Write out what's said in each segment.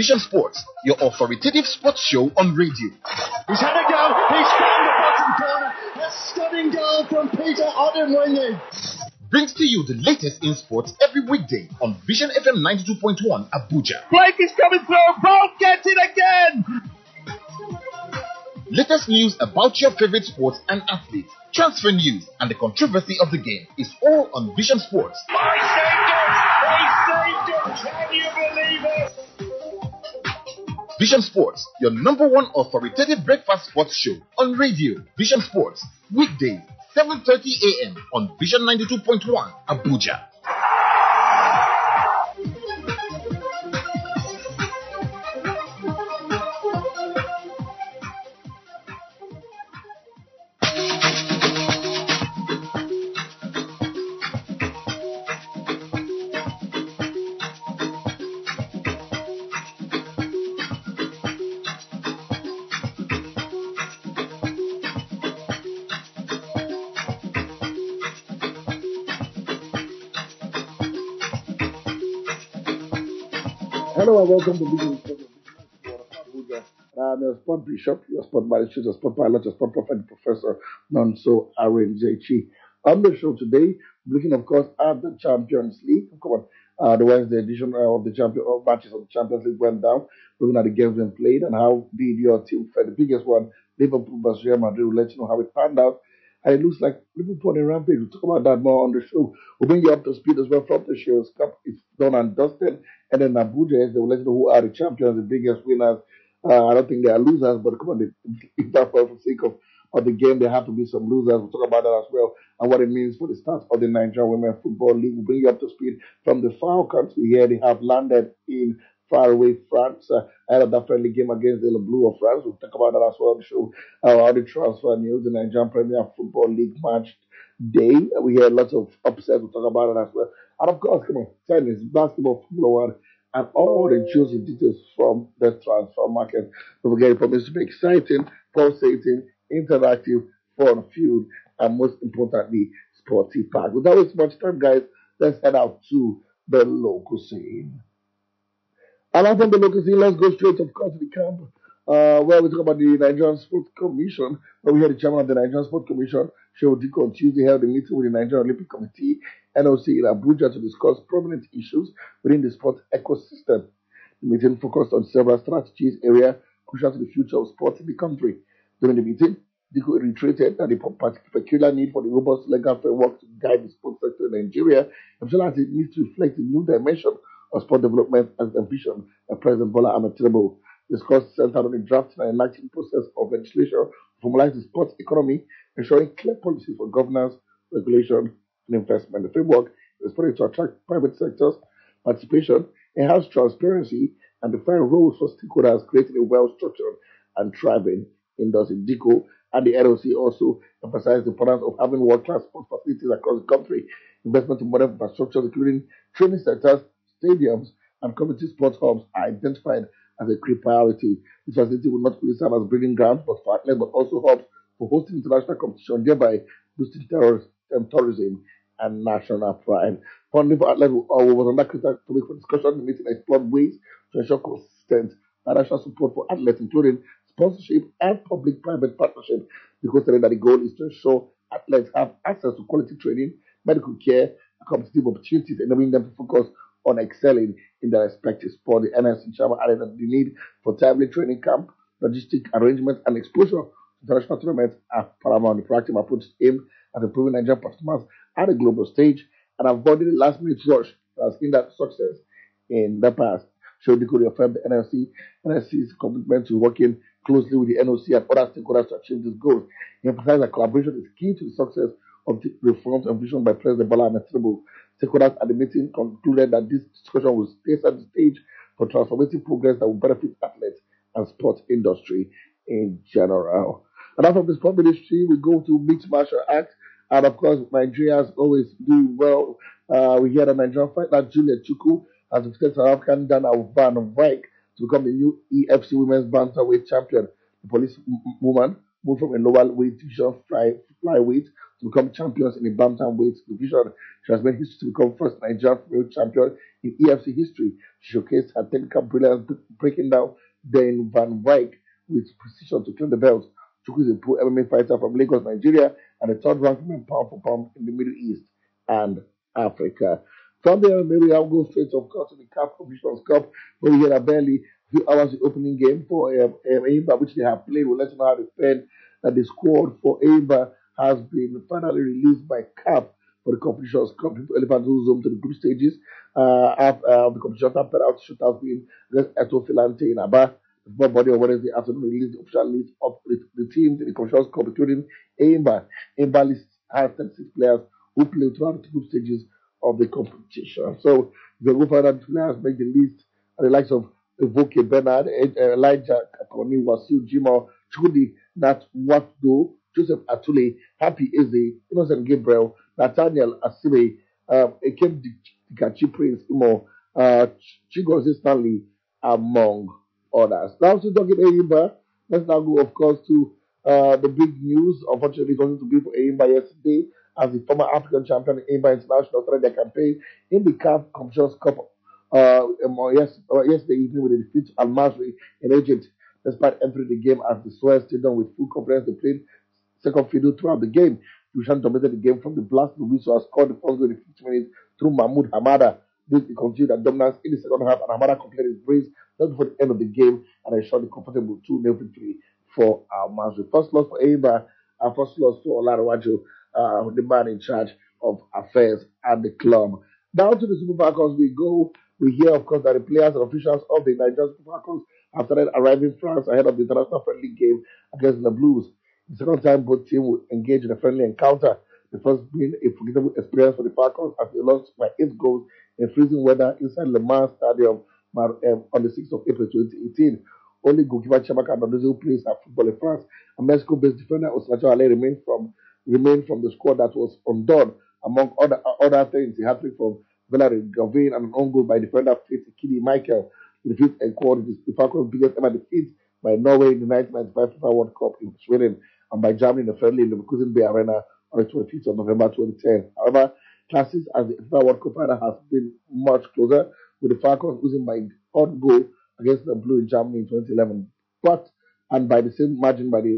Vision Sports, your authoritative sports show on radio. He's had a go. He's found the bottom corner. A stunning goal from Peter Odemwingie. Brings to you the latest in sports every weekday on Vision FM 92.1 Abuja. Blake is coming through. Bolt gets it again. Latest news about your favorite sports and athletes, transfer news, and the controversy of the game is all on Vision Sports. He saved it. Can you believe it? Vision Sports, your number one authoritative breakfast sports show on radio. Vision Sports, weekdays, 7:30 a.m. on Vision 92.1 Abuja. Hello and welcome to Vision Sports Abuja. I'm your sport bishop, your sport magistrate, your sport pilot, your sport prophet, Professor Nonso Arinzechi. On the show today, looking of course at the Champions League. Come on, the Wednesday edition of the matches of the Champions League went down. Looking at the games being played and how did your team fare. The biggest one, Liverpool versus Real Madrid. We'll let you know how it panned out. And it looks like Liverpool on a rampage. We'll talk about that more on the show. We'll bring you up to speed as well from the show's cup. It's done and dusted. And then Abuja, they will let you know who are the champions, the biggest winners. I don't think they are losers, but come on, if that's for the sake of the game, there have to be some losers. We'll talk about that as well and what it means for the start of the Nigerian Women Football League. We'll bring you up to speed from the Falcons. We hear they have landed in faraway France. Ahead of that friendly game against the Blue of France. We'll talk about that as well on the show. All the transfer news, the Nigerian Premier Football League match day. We hear lots of upsets. We'll talk about it as well. And of course, come on, tennis, basketball, Formula One, and all the juicy details from the transfer market. Don't forget, it promises to be exciting, pulsating, interactive, fun-filled, and most importantly, sporty packed. Without wasting much time, guys, let's head out to the local scene. And after the local scene, let's go straight, of course, to the camp, where we talk about the Nigerian Sports Commission. Where we had the chairman of the Nigerian Sports Commission, Shehu Diko, on Tuesday held a meeting with the Nigerian Olympic Committee, NOC, in Abuja to discuss prominent issues within the sports ecosystem. The meeting focused on several strategies areas crucial to the future of sports in the country. During the meeting, Diko reiterated that the peculiar need for the robust legal framework to guide the sports sector in Nigeria, as it needs to reflect the new dimension of sport development as envisioned by President Bola Ahmed Tinubu. Discussed centered on the drafting and enacting process of legislation to formalize the sports economy, ensuring clear policies for governance, regulation, and investment. The framework is expected to attract private sector's participation, enhance transparency, and define roles for stakeholders, creating a well-structured and thriving industry. Diko and the NOC also emphasized the importance of having world-class sports facilities across the country, investment in modern infrastructure, including training centers, stadiums, and community sports hubs are identified as a key priority. This facility will not only serve as breeding grounds but for athletes, but also hubs for hosting international competition, thereby boosting tourism and national pride. Funding for athletes was another critical topic for discussion. The meeting explored ways to ensure consistent financial support for athletes, including sponsorship and public-private partnership, because that the goal is to ensure athletes have access to quality training, medical care, and competitive opportunities, enabling them to focus on excelling in their respective sport. The NSC chairman added that the need for timely training camp, logistic arrangements, and exposure to international tournaments are paramount. The proactive approach aimed at improving Nigerian performance at a global stage and avoiding the last-minute rush that has hindered success in the past. Shehu Diko reaffirmed the NSC's commitment to working closely with the NOC and other stakeholders to achieve these goals. He emphasized that collaboration is key to the success of the reforms envisioned by President Bola Ahmed Tinubu. Stakeholders at the meeting concluded that this discussion will set the stage for transformative progress that will benefit athletes and sports industry in general. And after the sport ministry, we go to mixed martial arts. And of course, Nigerians always do well. We hear the Nigerian fighter Juliet Chukwu has defeated South African Dana Van Wyk to become the new EFC Women's Bantamweight champion. The police woman moved from a lower weight division flyweight to become champions in the bantamweight division. She has made history to become first Nigerian female champion in EFC history. She showcased her technical brilliance, breaking down Dan Van Wyk with precision to claim the belt. Chukwu is a pro MMA fighter from Lagos, Nigeria, and the third-ranked man pound for pound in the Middle East and Africa. From there, maybe I'll go straight, of course, to the CAF Confederations Cup, where we had a barely few hours the opening game for Eimba, which they have played. We'll let you know how they fared. That the squad for Eimba has been finally released by CAF for the Confederations Cup. Elephant goes home to the group stages. The competition after out shootouts being against Eto Filante in Aba. The football body on Wednesday afternoon released the official list of the teams in the Confederations Cup, including Eimba. Eimba list has 36 players who played throughout the group stages of the competition. So the go further players make the list, and the likes of Evoke Bernard, Elijah Kakoni, Wasil Jimo, Chudi Nat Watdo, Joseph Atule, Happy Eze, Innocent Gabriel, Nathaniel Asibe, Ekem Dikachi Prince Imo, Chigozie Stanley, among others. Now, to talk about Eimba, let's now go, of course, to the big news. Unfortunately, it wasn't to be for Eimba yesterday, as the former African champion Eimba International started their campaign in the CAF Confederations Cup yesterday evening with a defeat to Al Masry in Egypt. Despite entering the game at the Suez Stadium with full confidence, they played second fiddle throughout the game. Dushan dominated the game from the blast. Lubiso has scored the first goal in 50 minutes through Mahmoud Hamada. This continued their dominance in the second half, and Hamada completed his brace just before the end of the game and ensured the comfortable 2-0 victory for Al Masry. First loss for Eimba, and first loss for Olarawajo, the man in charge of affairs at the club. Down to the Super Falcons we go. We hear, of course, that the players and officials of the Nigerian Super Falcons have started arriving in France ahead of the international friendly game against the Blues. The second time both teams will engage in a friendly encounter. The first being a forgettable experience for the Falcons as they lost by 8 goals in freezing weather inside Le Mans Stadium on the 6th of April 2018. Only goalkeeper Chamaka Ndozi, who plays at football in France, and Mexico-based defender Osnacho Ale remained from the squad that was undone. Among other things, he had from Valerie Gavin and an own goal by defender Faith Kidi Michael. The defeat encored the Falcons' biggest ever defeat by Norway in the 1995 FIFA World Cup in Sweden and by Germany in the friendly in the Leverkusen Bay Arena on the 25th of November 2010. However, classes as the FIFA World Cup final has been much closer, with the Falcons losing by odd goal against the Blue in Germany in 2011, and by the same margin by the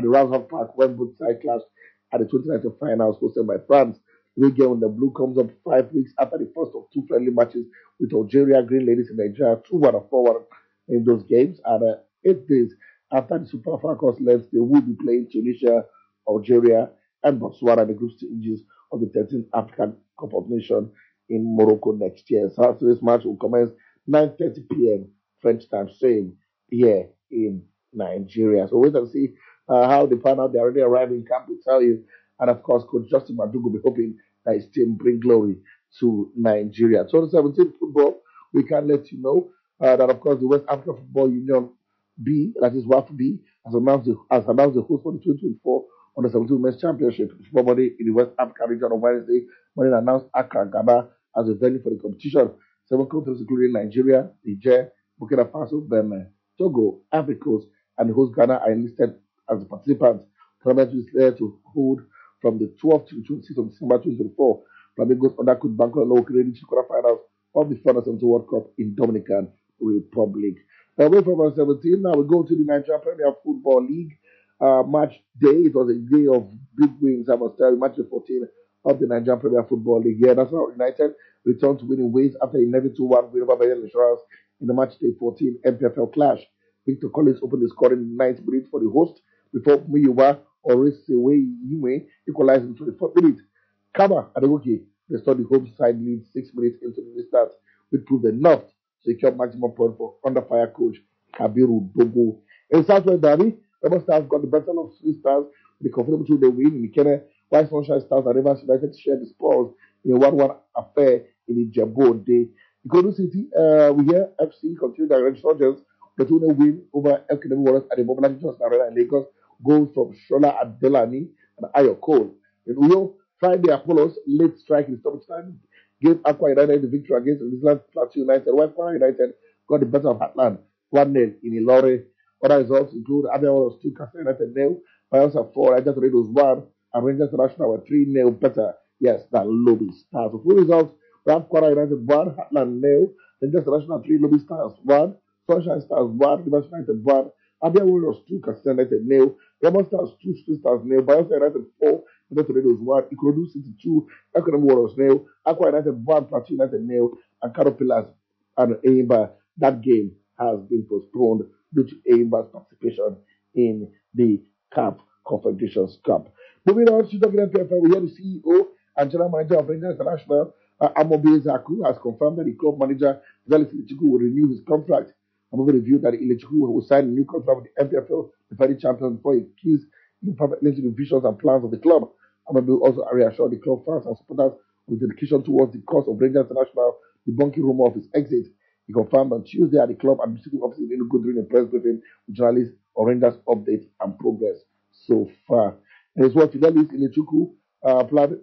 Raushof Park when both sides clashed at the 2019 finals hosted by France. The game when the Blue comes up 5 weeks after the first of 2 friendly matches with Algeria, Green Ladies in Nigeria, 2-1 and 4-1 in those games, and 8 days after the Super Falcons left, they will be playing Tunisia, Algeria, and Botswana in the group stages of the 13th African Cup of Nations in Morocco next year. So today's match will commence 9:30 p.m. French time, same here in Nigeria. So wait and see how they pan out. They already arrived in camp, will tell you. And of course, Coach Justin Madugu will be hoping that his team bring glory to Nigeria. 2017 football, we can let you know that of course the West African Football Union B, that is WAF B, has announced the host for the 2024 Under 17 Women's Championship. The football body in the West African region on Wednesday morning announced Accra, Ghana as a venue for the competition. 7 countries including Nigeria, Niger, Burkina Faso, Benin, Togo, Ivory Coast, and the host Ghana are enlisted as the participants. The tournament is there to hold from the 12th to the 26th of December 2024. Flamingos undercooked Banco local ready to quarterfinals of the Under 17 World Cup in Dominican Republic. Away from under 17, now we go to the Nigeria Premier Football League match day. It was a day of big wins, I must tell you. Match 14 of the Nigerian Premier Football League. Yeah, that's how United returned to winning ways after a 11-2-1 win over Bayern Insurance in the match day 14 MPFL clash. Victor Collins opened the scoring in the 9th minute for the host before Muyiwa Orisewe Yime equalized in the 24th minute. Kama Adegoke restored the home side lead 6 minutes into the restart, which proved enough to secure maximum point for under fire coach Kabiru Dogo. In Southwest Derby, Rebel Stars got the better of Three Stars with a comfortable 2-0 win in Ikene, while Sunshine Stars and Rivers United shared the spoils in a 1-1 affair in the Jabo Day. Ikodu City, we hear FC continue their resurgence, the 2-0 win over FKW Warriors at the Mobile Johnson Arena in Lagos. Goals from Shola Adelani and Ayo Cole. In Uyo, Friday Apollos late strike in stoppage time gave Aqua United the victory against Island Plateau United, while Aqua United got the better of Heartland 1-0 in Ilore. Other results include Abia was 2, Castle United 0, Bayelsa 4, Niger Tornadoes 1, and Rangers International were 3-0 better, yes, than Lobby Stars. So full results, we have Kwara United 1, Heartland 0, Rangers International 3, Lobby Stars 1, Sunshine Stars 1, Rivers United 1, Abia Warriors 2, Kastel United 0, Remo Stars 2, Street Stars 0, Bayelsa United 4, United Tornadoes 1, Ikorodu City 2, Economic Warriors 0, Aqua United 1, Plateau United 0, and Caterpillars and Aimba. That game has been postponed due to Aimba's participation in the CAF Confederations Cup. Moving on to talking PFL, we hear the CEO and General Manager of Rangers International, Amobi Zaku, has confirmed that the club manager, Zelis Ilechukwu, will renew his contract. Amobi revealed that Ilechukwu will sign a new contract with the MPFL, the defending champions, before he keys perfectly into the visions and plans of the club. Amobi also reassured the club fans and supporters with dedication towards the cause of Rangers International, debunking rumor of his exit. He confirmed on Tuesday at the club administrative office in Enugu during a press briefing with journalists on Rangers updates and progress so far. And as well, Fidelis Ilechukwu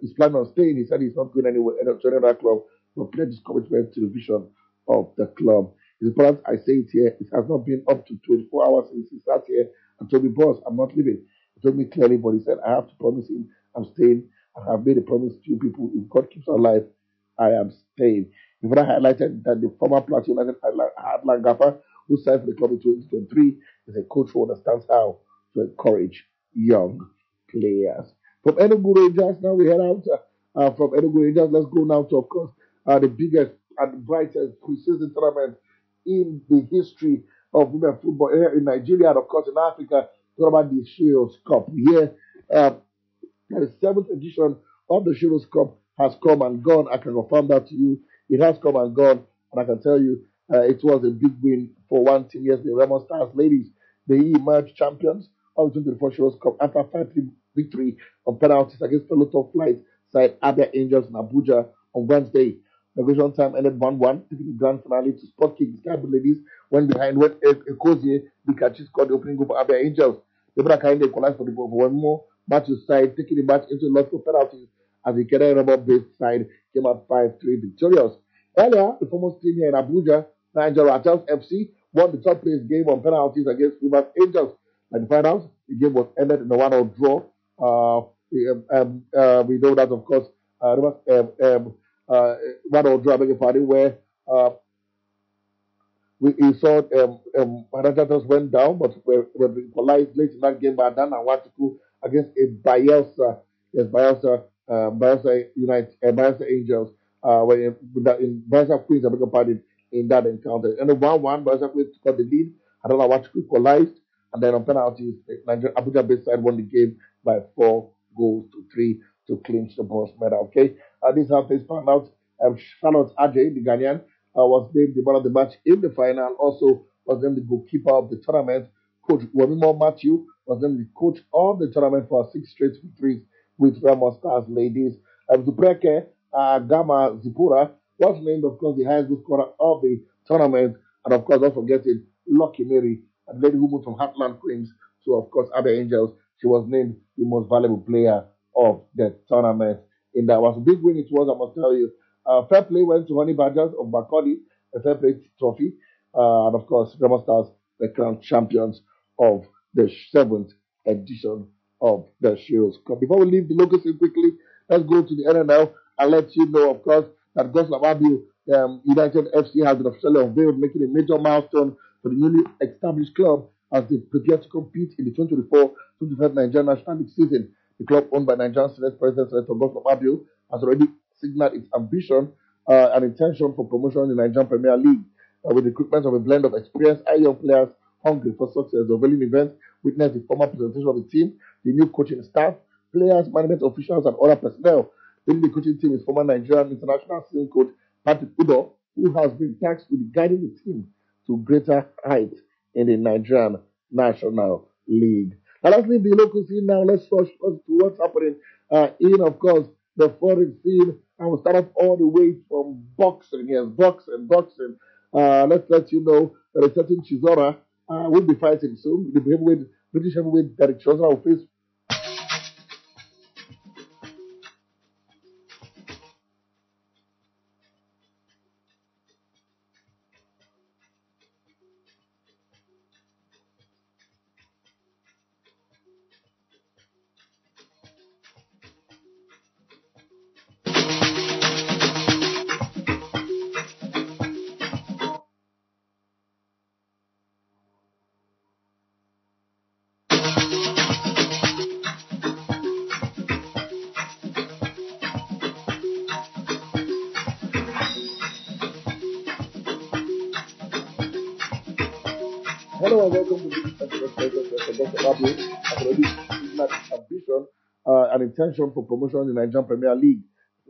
is planning on staying. He said he's not going anywhere to another club, but pledged his commitment to the vision of the club. His important, I say it here, it has not been up to 24 hours since he sat here and told me, boss, I'm not leaving. He told me clearly, but he said, I have to promise him I'm staying. I have made a promise to you people. If God keeps us alive, I am staying. He further highlighted that the former Plateau United Heartland Gaffer, who signed for the club in 2023, is a coach who understands how to encourage young players. From Enugu Rangers, now we head out from Enugu Rangers. Let's go now to, of course, the biggest and brightest preseason tournament in the history of women football here in Nigeria and, of course, in Africa. Talk about the Shields Cup. Here, the 7th edition of the Shields Cup has come and gone. I can confirm that to you. It has come and gone, and I can tell you it was a big win for one team. Yes, the Remo Stars ladies, they emerged champions of the 2024 Shields Cup after a 5-3 victory on penalties against fellow top flight side Abia Angels in Abuja on Wednesday. Regulation time ended 1-1, taking the grand finale to Sport King. The Sky Blue ladies went behind when Ekozie Bikachi scored the opening goal for Abia Angels. The Brakainde equalized for the goal for one more. Matthews side taking the match into lots of penalties as the Kenya Rubber based side came out 5-3 victorious. Earlier, the former team here in Abuja, Nigeria Ratels FC, won the third place game on penalties against Rivers Angels. And the finals, the game was ended in a 1-1 draw. We know that, of course, Rivers 1-1 draw, I beg your pardon, where we saw Ratels went down, but were equalized late in that game by Dan and Watiku against a Bayelsa, Bayelsa United, Bayelsa Angels, in Bayelsa Queens, I beg your pardon, in that encounter. And the 1-1, Bayelsa Queens got the lead, Adana Watiku equalized, and then on penalties, Nigeria Abuja Bay side won the game by 4-3 to clinch the bronze medal. Okay, this is how things panned out. Charlotte Ajay, the Ghanaian, was named the man of the match in the final. Also was named the goalkeeper of the tournament. Coach Wamimo Matthew was named the coach of the tournament for 6 straight victories with Remo Stars ladies. Zupreke Gama Zipura was named, of course, the highest goal scorer of the tournament. And, of course, not forgetting Lucky Mary, a lady who moved from Heartland Queens to, of course, Abia Angels. She was named the most valuable player of the tournament. In that was a big win it was, I must tell you. Fair play went to Honey Badgers of Bakodi, a fair play trophy. And, of course, Remo Stars, the crowned champions of the 7th edition of the Shields Cup. Before we leave the local scene quickly, let's go to the NNL and let you know, of course, that Goslam Abiu United FC has been officially unveiled, making a major milestone for the newly established club as they prepare to compete in the 2024-2025 Nigerian National League season. The club, owned by Nigerian Senate President Senator Goslam Abiu, has already signaled its ambition and intention for promotion in the Nigerian Premier League with the recruitment of a blend of experienced and young players hungry for success. The unveiling event witnessed the formal presentation of the team, the new coaching staff, players, management officials, and other personnel. Leading the coaching team is former Nigerian international season coach Patrick Udo, who has been tasked with guiding the team to greater heights in the Nigerian National League. Now let's leave the local scene now. Let's rush to what's happening in, of course, the foreign scene. And we'll start off all the way from boxing. Yes, boxing. Let's let you know that a certain Chisora will be fighting soon. The British heavyweight Derek Chisora will face Hello and welcome to this episode of Dr. Rabu. As already ambition and intention for promotion in the Nigerian Premier League.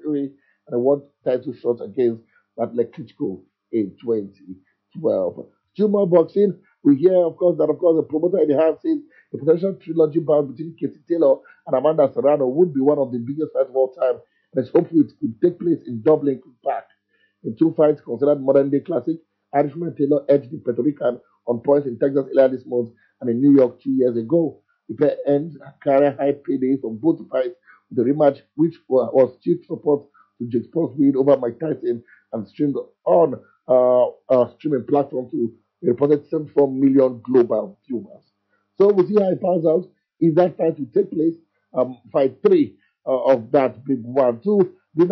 And I want title shots against that Klitschko in 2012. Still more boxing. We hear, of course, that the promoter in the hand says the potential trilogy bout between Katie Taylor and Amanda Serrano would be one of the biggest fights of all time. And it's hopefully it could take place in Dublin Park. In two fights considered modern day classic, Irishman Taylor edged the Puerto Rican on points in Texas earlier this month and in New York 2 years ago. The pair earned career high paydays from both fights with the rematch, which was chief support to Jake Paul's win over Mike Tyson and streamed on a streaming platform to a reported 74 million global viewers. So we'll see how it pans out if that fight will take place. Fight three of that big one. Two, the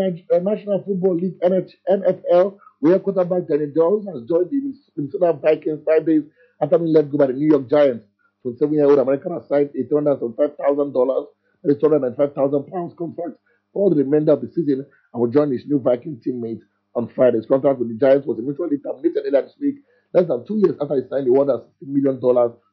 National Football League NFL, where quarterback Danny Jones has joined the Minnesota Vikings 5 days after being let go by the New York Giants. 27-year-old American has signed a $375,000 and a £295,000 contract for the remainder of the season and will join his new Viking teammate on Friday. His contract with the Giants was eventually terminated earlier this week, less than 2 years after he signed a $160 million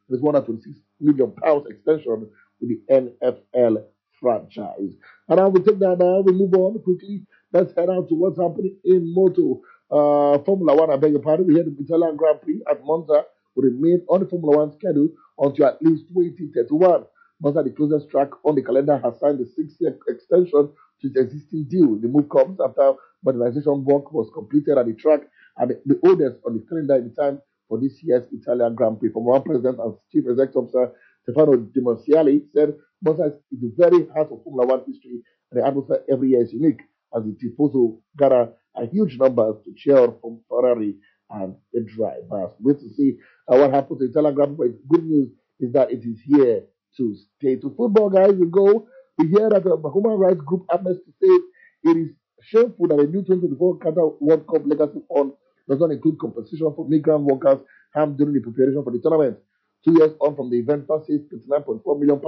with £126 million extension with the NFL franchise. And I will take that now. We move on quickly. Let's head out to what's happening in Moto. Formula One, I beg your pardon. We had the Italian Grand Prix at Monza will remain on the Formula One schedule until at least 2031. Monza, the closest track on the calendar, has signed a 6-year extension to its existing deal. The move comes after modernization work was completed at the track and the oldest on the calendar in time for this year's Italian Grand Prix. Formula One President and Chief Executive Officer Stefano Di Monciali said Monza is the very heart of Formula One history, and the atmosphere every year is unique as the Tifoso gather a huge numbers to cheer on from Ferrari and the drivers. Wait to see what happens to the Italian Grand Prix. Good news is that it is here to stay. To football, guys, we go. We hear that the human rights group Amnesty says it is shameful that the new 2024 Qatar World Cup Legacy Fund does not include compensation for migrant workers harmed during the preparation for the tournament. 2 years on from the event, FAS says £39.4 million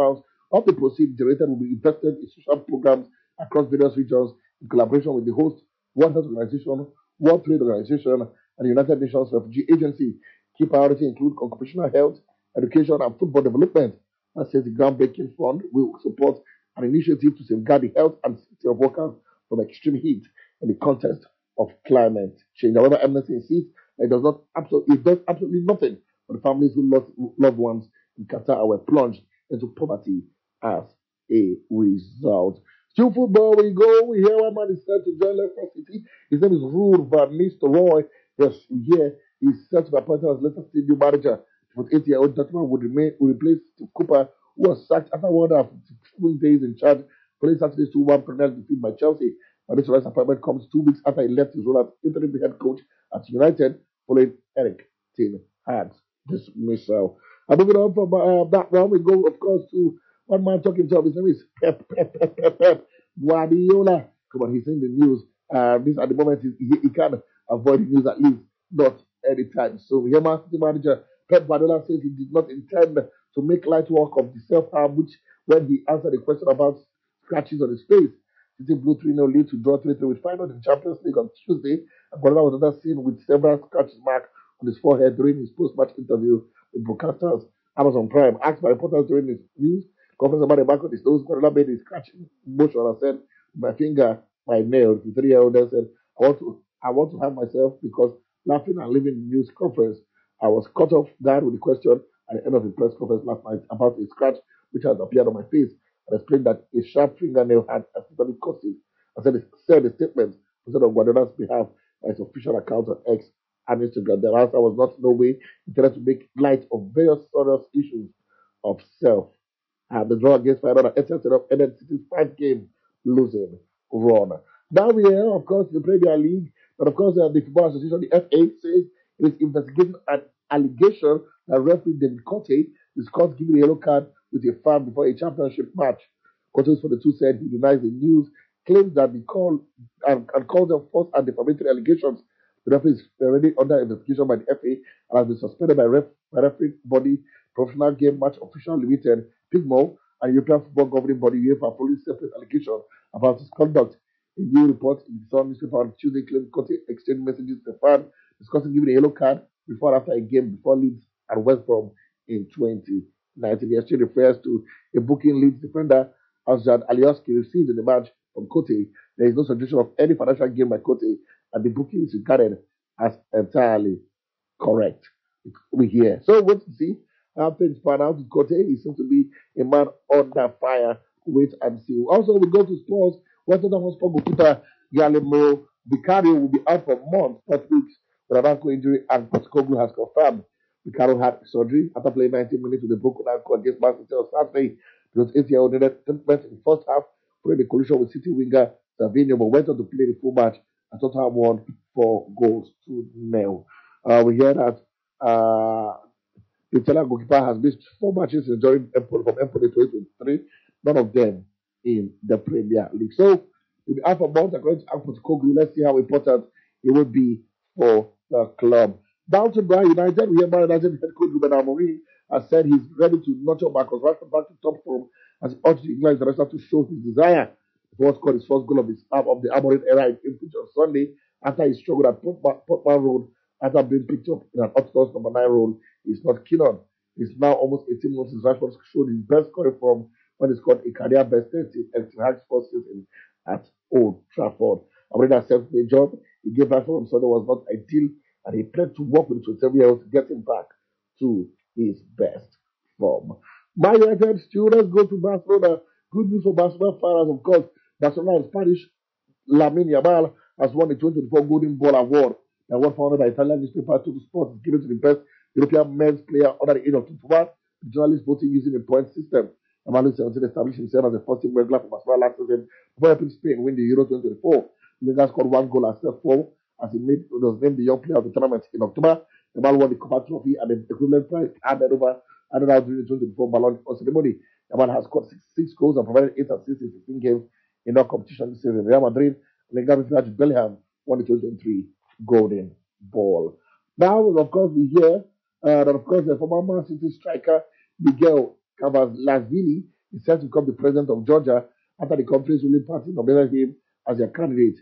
of the proceeds generated will be invested in social programs across various regions in collaboration with the host World Health Organization, World Trade Organization, and the United Nations Refugee Agency. Key priorities include occupational health, education, and football development. That says the groundbreaking fund will support an initiative to safeguard the health and safety of workers from extreme heat in the context of climate change. However, Amnesty insists that it does absolutely nothing for the families who lost loved ones in Qatar and were plunged into poverty as a result. Still football, we go. We hear one man is set to join Leicester City. His name is Ruud van Nistelrooy. Yes, we hear he's set to be appointed as Leicester City new manager. The 48-year-old Dutchman will replace Steve Cooper, who was sacked after 152 days in charge, following Saturday's 2-1 Premier defeat by Chelsea. Van Nistelrooy's appointment comes 2 weeks after he left his role as interim head coach at United, following Eric Ten Hag's dismissal. And moving on from that round, we go, of course, to one man talking to his name is Pep Guardiola. Come on, he's in the news. This at the moment he can't avoid the news, at least not anytime. So here, Man City manager Pep Guardiola says he did not intend to make light work of the self-harm, which when he answered the question about scratches on his face, City blew 3-0 lead to draw 3-3 with Feyenoord in the Champions League on Tuesday. And Guardiola was another seen with several scratches marked on his forehead during his post-match interview with broadcasters. Amazon Prime asked by reporters during his news conference about the back of his nose. Guardiola made a scratching motion and said, "My finger, my nail." The 3-year-old then said, I want to have myself because laughing and leaving the news conference. I was caught off guard with the question at the end of the press conference last night about a scratch which has appeared on my face, and explained that a sharp fingernail had accidentally caused it. I said a statement instead of Guardiola's behalf by his official account on X and Instagram. The answer was not in no way intended to make light of various serious issues of self. The draw against Feyenoord ended City's 5-game losing run. Now we are, of course, the Premier League, but of course, the Football Association, the FA, says it is investigating an allegation that referee David Cote is caught giving a yellow card with a foul before a championship match. Coaches for the two said he denies the news, claims that the call and calls them false and defamatory allegations. The referee is already under investigation by the FA and has been suspended by referee body Professional Game Match Official Limited, PIGMO, and European Football Governing Body UEFA following separate allegations about his conduct. A new report in the Sun newspaper on Tuesday claimed Cote exchanged messages to the fan discussing giving a yellow card before and after a game before Leeds and West Brom in 2019. The exchange refers to a booking Leeds defender Asjan Alioski received in the match from Kote. There is no suggestion of any financial gain by Kote, and the booking is regarded as entirely correct. We hear. So wait to see how things pan out with Kote. He seems to be a man under fire. Wait and see. Also, we go to Spurs. Western Hotspur goalkeeper Galileo Vicario will be out for months, not weeks, with an ankle injury, and Postecoglou has confirmed. Vicario had surgery after playing 90 minutes with a broken ankle against Man City on Saturday. He was 8-year-old needed treatment in the first half, following the collision with City winger Savinho, but went on to play the full match and Tottenham won 4-0. We hear that the Italian goalkeeper has missed 4 matches from Empoli 2023, none of them in the Premier League. So, with the alpha month, according to Postecoglou, let's see how important it will be for the club. Down to Brian United, we hear Man United head coach Ruben Amorim has said he's ready to nurture Marcus Rashford back to top form as he urged the England international to show his desire. He was scored his first goal of the Amorim era in Ipswich on Sunday after he struggled at Portman Road after being picked up in an orthodox number 9 role. He's not keen on. It's now almost 18 months since Rashford showed his best scoring from when he scored a career best 30 in Ten first season at Old Trafford. Amorim has said the job he gave Rashford on Sunday was not ideal, and he planned to work with the 27-year-old to get him back to his best form. Man United, still let's go to Barcelona. Good news for Barcelona fans, of course. Barcelona in Spanish, Lamine Yamal has won the 2024 Golden Ball Award. The award founded by Italian newspaper Tutto Sport is given to the best European men's player under the age of 21. The journalists voting using a point system. Yamal established himself as the first team regular for Barcelona last season before helping Spain win the Euro 2024. The winger scored 1 goal and set 4 as he was named the young player of the tournament in October. Yamal won the Copa Trophy and the equivalent prize handed out during the 2024 Ballon d'Or ceremony. Yamal has scored 6 goals and provided 8 assists in 16 games in all competition this season. Real Madrid, Lingard midfielder Bellingham won the 2023 Golden Ball. Now, of course, we hear that, of course, the former Man City striker Miguel Cavazzini is set to become the president of Georgia after the country's ruling party nominated him as their candidate.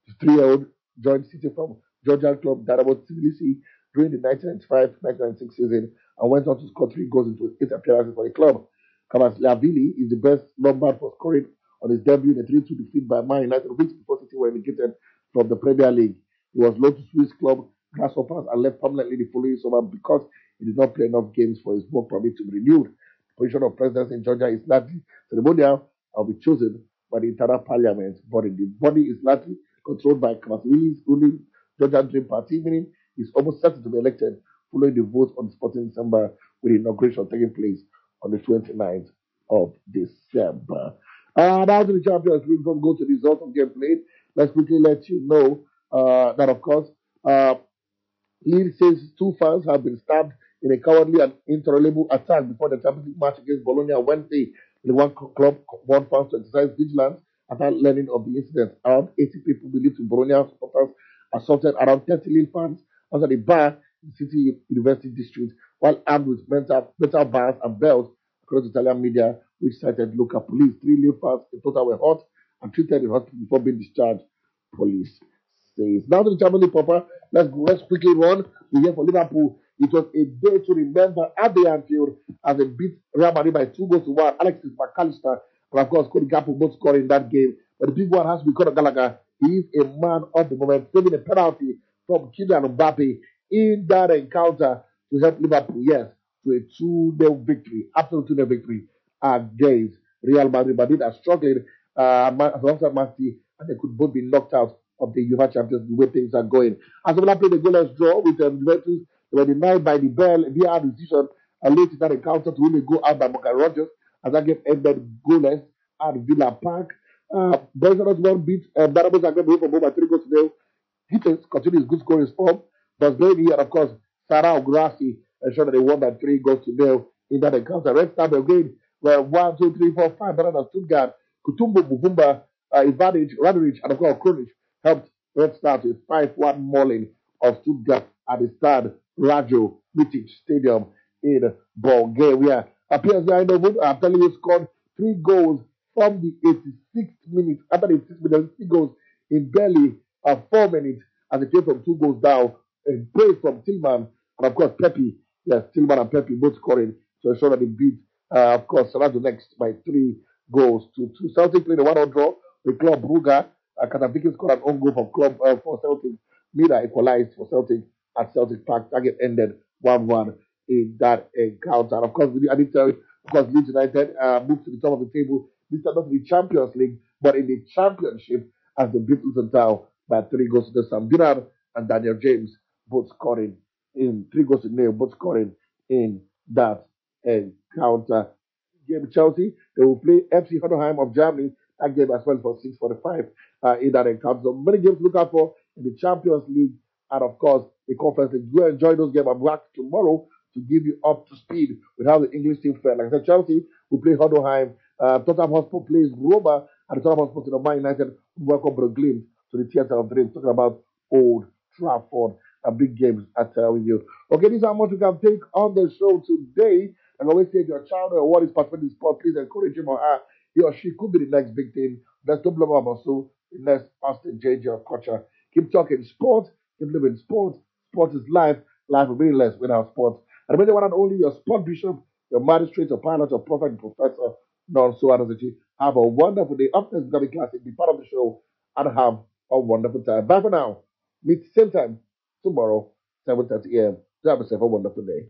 The 3-year-old joined City from Georgian club Dynamo Tbilisi during the 1995-1996 season and went on to score 3 goals into 8 appearances for the club. Cavazzini is the best number for scoring on his debut in a 3-2 defeat by Man United weeks before City were relegated from the Premier League. He was loaned to Swiss club Grasshoppers and left permanently the following summer because he did not play enough games for his work permit to be renewed. The position of president in Georgia is largely ceremonial and will be chosen by the internal parliament body. The body is largely controlled by Cavazzini's ruling Georgian Dream Party, meaning he's almost certain to be elected following the vote on the 14th December, with the inauguration taking place on the 29th of December. Now to the Champions League, we're going to go to the result of game played. Let's quickly let you know that, of course, Lille says 2 fans have been stabbed in a cowardly and intolerable attack before the Champions League match against Bologna on Wednesday. The one club warned fans to exercise vigilance after learning of the incident. Around 80 people believed to Bologna supporters assaulted around 30 Lille fans outside a bar in City University District while armed with metal bars and belts, according to Italian media, which cited local police. 3 Lille fans in total were hurt and treated in hospital before being discharged, police says. Now to the Champions League proper. Let's quickly run. We hear for Liverpool. It was a day to remember at the Anfield as they beat Real Madrid by 2-1. Alexis McAllister and, of course, Cody Gakpo both scoring in that game. But the big one has to be Conor Gallagher. He is a man of the moment, saving a penalty from Kylian Mbappe in that encounter to help Liverpool, yes, to a 2-0 victory, absolute 2-0 victory against Real Madrid. Madrid are struggling alongside Man City, and they could both be knocked out of the UEFA Champions League, the way things are going. As well, played a goalless draw with Juventus. They were denied by the Bell via decision late in that encounter to win a goal out by Morgan Rogers, as that game ended goalless at Villa Park. Barcelona beat Dynamo Zagreb away from home by 3-0. Hitters continues good scoring form. Bosnia and, of course, Sarau Grassi ensured that they won by 3-0 in that encounter. Red Star Belgrade were 1, 2, 3, 4, 5 better than Stuttgart. Kutumbo, Buvumba, Ivanic, Radonic, and, of course, Kronic helped Red Star to a 5-1 mauling of Stuttgart at the Stade Rajo Mitic Stadium in Bulgaria. PSV Eindhoven, I'm telling you, scored 3 goals from the 86th minute. After the 86th minute, 3 goals in barely 4 minutes as they came from 2 goals down. A brace from Tillman and, of course, Pepe Yes, Tillman and Pepe both scoring to ensure that they beat, of course, Salado next by 3 goals to 2. Celtic played a 1-1 draw with Club Brugge. Kataviki scored an own goal for for Celtic. Mida equalized for Celtic at Celtic Park. Target ended 1-1 in that encounter. And of course, I did tell you, of course, Leeds United moved to the top of the table. This time not in the Champions League, but in the Championship as they beat Luton Town by 3 goals to Sam Duran and Daniel James both scoring in 3 goals to nil, both scoring in that encounter. Game Chelsea, they will play FC Heidenheim of Germany. That game as well for 6:45 in that encounter. So many games to look out for in the Champions League and of course the Conference League. Go enjoy those games. I'm back tomorrow to give you up to speed with how the English team fared. Like I said, Chelsea will play Heidenheim. Tottenham Hotspur plays Roma, and the Tottenham Hotspur to the Man United welcome Brooklyn to the Theatre of Dreams. Talking about Old Trafford. Big games, I tell you. Okay, this is how much we can take on the show today. And always say, if your child or what is participating in sport, please encourage him or her. He or she could be the next big thing. Let's don't blame about so the next Austin JJ or Kocha. Keep talking sport, keep living sport. Sport is life. Life will be less without sport. And remember, one and only your sport bishop, your magistrate, your pilot, your prophet, your professor, non so Adozichi. Have a wonderful day. Up next, Gabby Classic. Be part of the show and have a wonderful time. Bye for now. Meet same time tomorrow, 7:30 a.m. Have yourself a wonderful day.